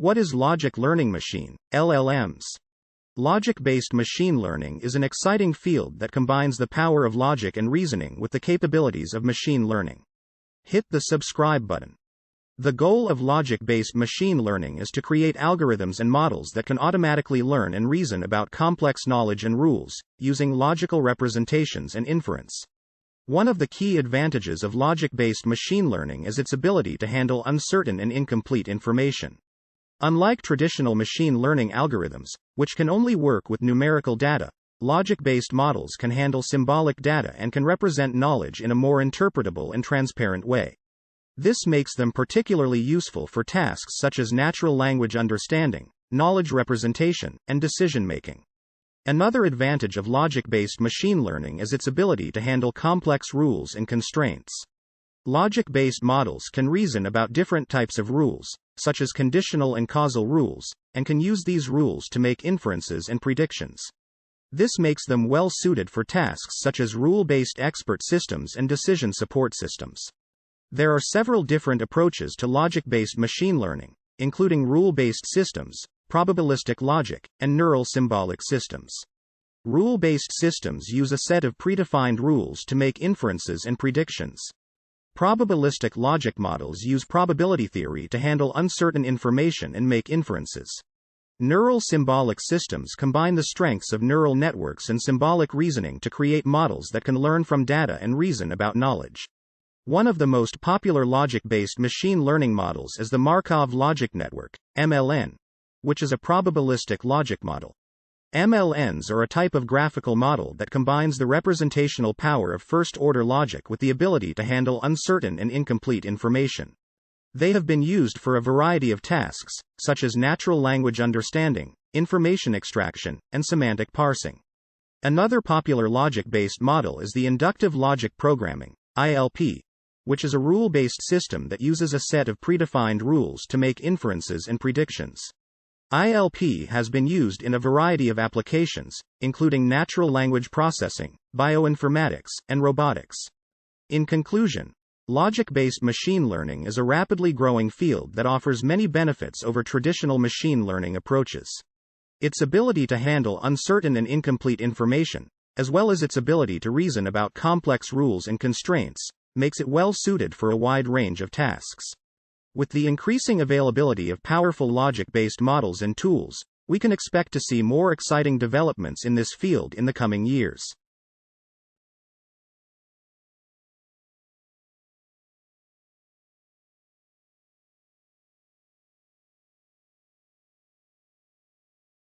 What is logic learning machine, LLMs? Logic-based machine learning is an exciting field that combines the power of logic and reasoning with the capabilities of machine learning. Hit the subscribe button. The goal of logic-based machine learning is to create algorithms and models that can automatically learn and reason about complex knowledge and rules, using logical representations and inference. One of the key advantages of logic-based machine learning is its ability to handle uncertain and incomplete information. Unlike traditional machine learning algorithms, which can only work with numerical data, logic-based models can handle symbolic data and can represent knowledge in a more interpretable and transparent way. This makes them particularly useful for tasks such as natural language understanding, knowledge representation, and decision-making. Another advantage of logic-based machine learning is its ability to handle complex rules and constraints. Logic-based models can reason about different types of rules, such as conditional and causal rules, and can use these rules to make inferences and predictions. This makes them well suited for tasks such as rule-based expert systems and decision support systems. There are several different approaches to logic-based machine learning, including rule-based systems, probabilistic logic, and neural symbolic systems. Rule-based systems use a set of predefined rules to make inferences and predictions. Probabilistic logic models use probability theory to handle uncertain information and make inferences. Neural symbolic systems combine the strengths of neural networks and symbolic reasoning to create models that can learn from data and reason about knowledge. One of the most popular logic-based machine learning models is the Markov Logic Network, MLN, which is a probabilistic logic model. MLNs are a type of graphical model that combines the representational power of first-order logic with the ability to handle uncertain and incomplete information. They have been used for a variety of tasks, such as natural language understanding, information extraction, and semantic parsing. Another popular logic-based model is the inductive logic programming, ILP, which is a rule-based system that uses a set of predefined rules to make inferences and predictions. ILP has been used in a variety of applications, including natural language processing, bioinformatics, and robotics. In conclusion, logic-based machine learning is a rapidly growing field that offers many benefits over traditional machine learning approaches. Its ability to handle uncertain and incomplete information, as well as its ability to reason about complex rules and constraints, makes it well suited for a wide range of tasks. With the increasing availability of powerful logic-based models and tools, we can expect to see more exciting developments in this field in the coming years.